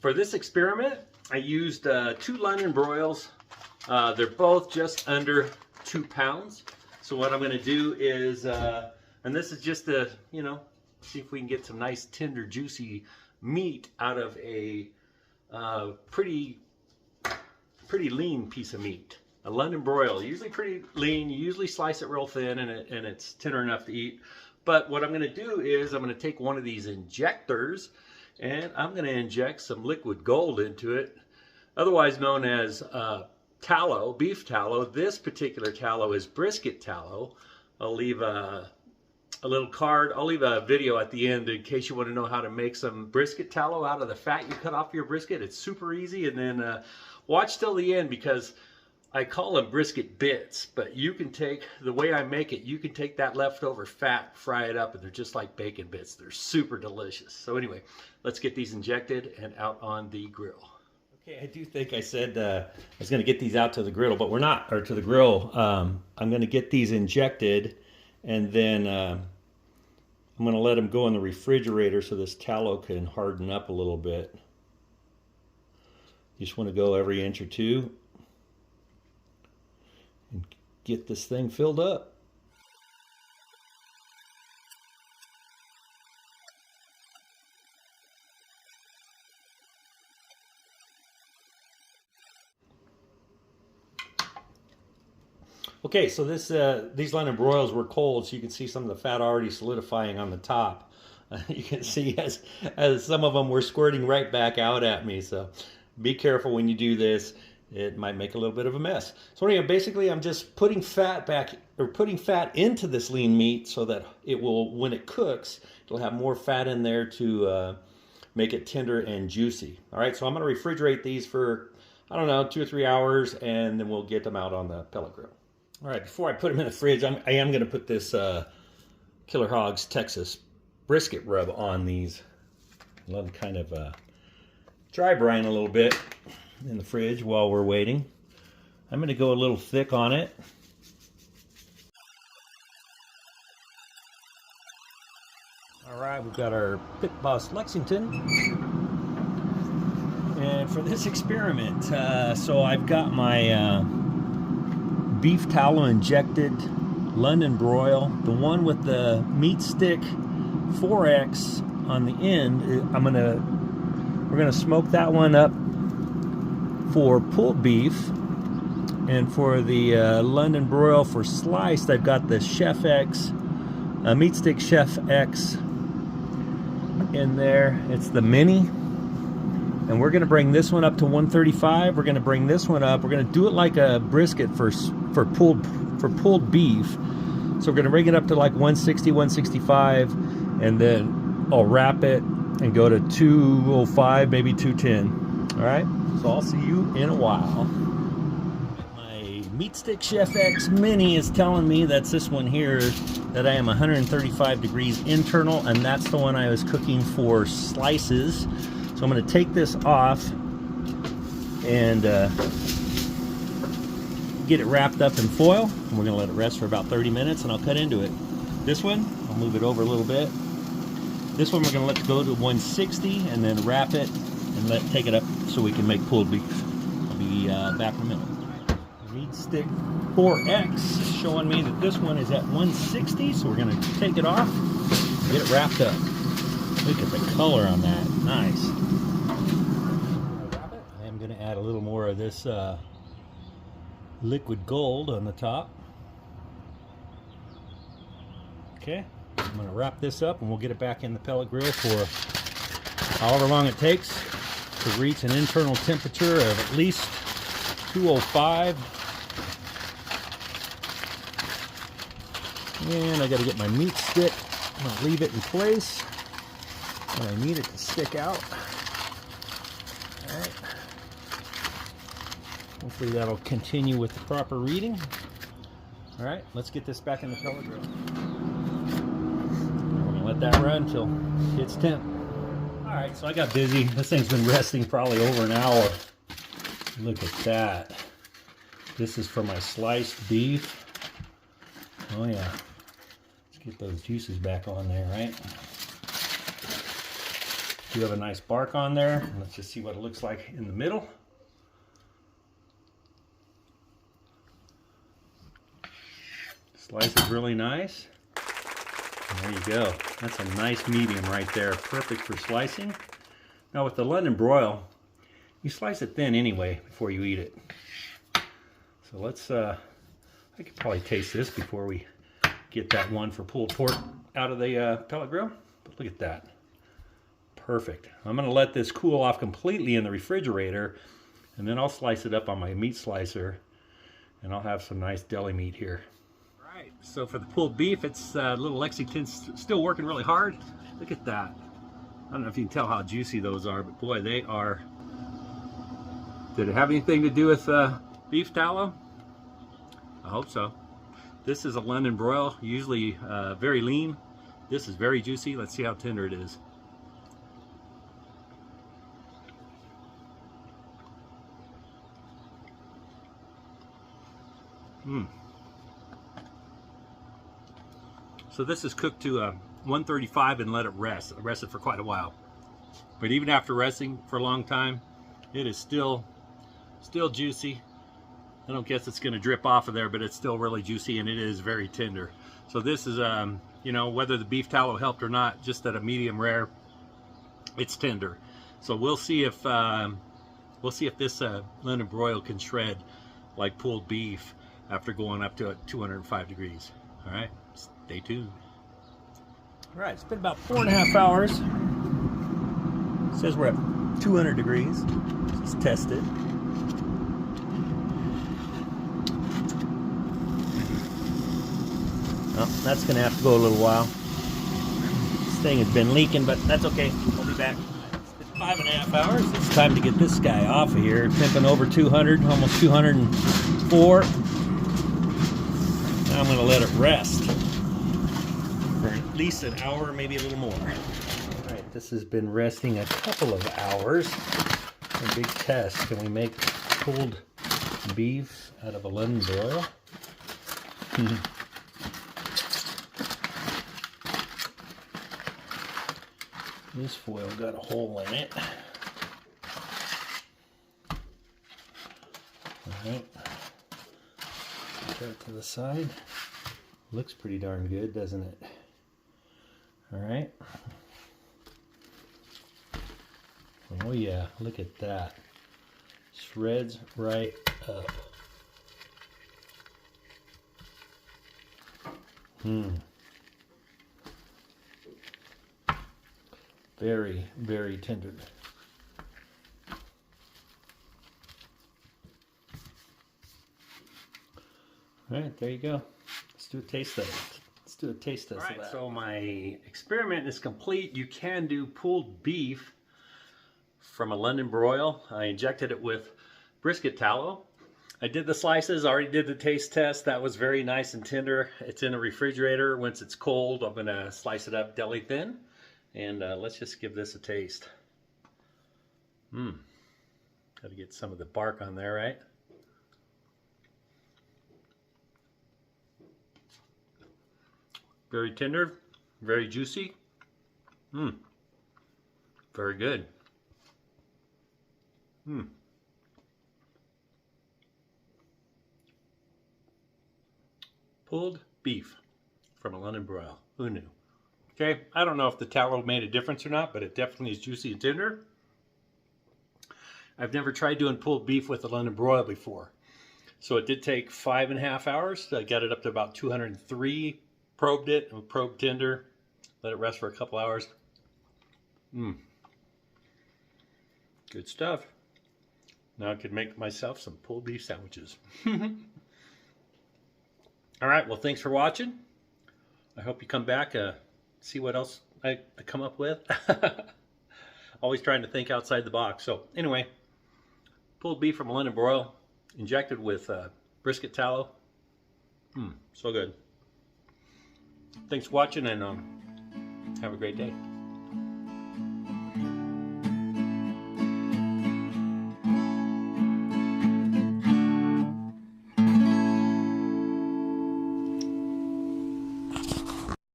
For this experiment, I used 2 London broils. They're both just under 2 pounds. So what I'm going to do is, and this is just to, you know, see if we can get some nice tender juicy meat out of a pretty lean piece of meat. A London broil, usually pretty lean. You usually slice it real thin and it's tender enough to eat. But what I'm going to do is I'm going to take one of these injectors and I'm going to inject some liquid gold into it, otherwise known as tallow, beef tallow. This particular tallow is brisket tallow. I'll leave a little card. I'll leave a video at the end in case you want to know how to make some brisket tallow out of the fat you cut off your brisket. It's super easy. And then watch till the end, because I call them brisket bits, but you can take, the way I make it, you can take that leftover fat, fry it up, and they're just like bacon bits. They're super delicious. So anyway, let's get these injected and out on the grill. Okay, I do think I said I was going to get these out to the griddle, but we're not, or to the grill. I'm going to get these injected, and then I'm going to let them go in the refrigerator so this tallow can harden up a little bit. You just want to go every inch or two and get this thing filled up. Okay, so these London broils were cold, so you can see some of the fat already solidifying on the top. You can see as some of them were squirting right back out at me, so be careful when you do this. It might make a little bit of a mess. So anyway, basically I'm just putting fat back, or putting fat into this lean meat so that it will, when it cooks, it'll have more fat in there to make it tender and juicy. All right, so I'm going to refrigerate these for, I don't know, 2 or 3 hours, and then we'll get them out on the pellet grill. All right, before I put them in the fridge, I am going to put this Killer Hogs Texas brisket rub on these. Let them kind of dry brine a little bit in the fridge while we're waiting. I'm going to go a little thick on it. All right, we've got our Pit Boss Lexington. And for this experiment, so I've got my beef tallow injected London broil, the one with the meat stick 4X on the end. We're gonna smoke that one up for pulled beef, and for the London broil for sliced, I've got the Chef X, meat stick Chef X in there. It's the mini, and we're gonna bring this one up to 135. We're gonna bring this one up. We're gonna do it like a brisket for pulled beef. So we're gonna bring it up to like 160, 165, and then I'll wrap it and go to 205, maybe 210. All right, so I'll see you in a while. My Meat Stick Chef X Mini is telling me that's this one here, that I am 135 degrees internal, and that's the one I was cooking for slices. So I'm going to take this off and get it wrapped up in foil. And we're going to let it rest for about 30 minutes, and I'll cut into it. This one, I'll move it over a little bit. This one we're going to let it go to 160 and then wrap it and take it up so we can make pulled beef. I'll be back in a minute. Meat Stick 4X showing me that this one is at 160, so we're going to take it off and get it wrapped up. Look at the color on that. Nice. I am going to add a little more of this liquid gold on the top. Okay, I'm going to wrap this up and we'll get it back in the pellet grill for however long it takes to reach an internal temperature of at least 205. And I got to get my meat stick. I'm going to leave it in place when I need it to stick out. All right. Hopefully that'll continue with the proper reading. All right, let's get this back in the pellet grill. We're gonna let that run until it hits temp. All right, so I got busy. This thing's been resting probably over an hour. Look at that. This is for my sliced beef. Oh yeah. Let's get those juices back on there, right? Do have a nice bark on there. Let's just see what it looks like in the middle. Slice is really nice. And there you go. That's a nice medium right there. Perfect for slicing. Now with the London broil, you slice it thin anyway before you eat it. So let's, I could probably taste this before we get that one for pulled pork out of the pellet grill. But look at that. Perfect. I'm going to let this cool off completely in the refrigerator, and then I'll slice it up on my meat slicer, and I'll have some nice deli meat here. All right, so for the pulled beef, it's little Lexington's still working really hard. Look at that. I don't know if you can tell how juicy those are, but boy, they are. Did it have anything to do with beef tallow? I hope so. This is a London broil, usually very lean. This is very juicy. Let's see how tender it is. So this is cooked to 135 and let it rest. I rested for quite a while. But even after resting for a long time, it is still juicy. I don't guess it's going to drip off of there, but it's still really juicy, and it is very tender. So this is, you know, whether the beef tallow helped or not, just at a medium rare, it's tender. So we'll see if this London broil can shred like pulled beef after going up to 205 degrees. All right, stay tuned. All right, it's been about 4.5 hours. It says we're at 200 degrees. Let's test it. Well, that's gonna have to go a little while. This thing has been leaking, but that's okay. We'll be back. It's been 5.5 hours. It's time to get this guy off of here. Pimping over 200, almost 204. Now I'm going to let it rest for at least an hour, maybe a little more. All right, this has been resting a couple of hours. A big test. Can we make pulled beef out of a London broil? This foil got a hole in it. All right. Put that to the side. Looks pretty darn good, doesn't it? All right. Oh yeah, look at that. Shreds right up. Very, very tender. All right, there you go. Let's do a taste test. Let's do a taste test. All right, of that. So my experiment is complete. You can do pulled beef from a London broil. I injected it with brisket tallow. I did the slices, already did the taste test. That was very nice and tender. It's in the refrigerator. Once it's cold, I'm gonna slice it up deli thin. And let's just give this a taste. Got to get some of the bark on there, right? Very tender, very juicy. Very good. Pulled beef from a London broil. Who knew? Okay, I don't know if the tallow made a difference or not, but it definitely is juicy and tender. I've never tried doing pulled beef with a London broil before. So it did take 5.5 hours. I got it up to about 203, probed it, and probed tender, let it rest for a couple hours. Good stuff. Now I could make myself some pulled beef sandwiches. All right, well, thanks for watching. I hope you come back, see what else I come up with. Always trying to think outside the box. So anyway, pulled beef from a London broil, injected with brisket tallow. So good. Thanks for watching, and have a great day.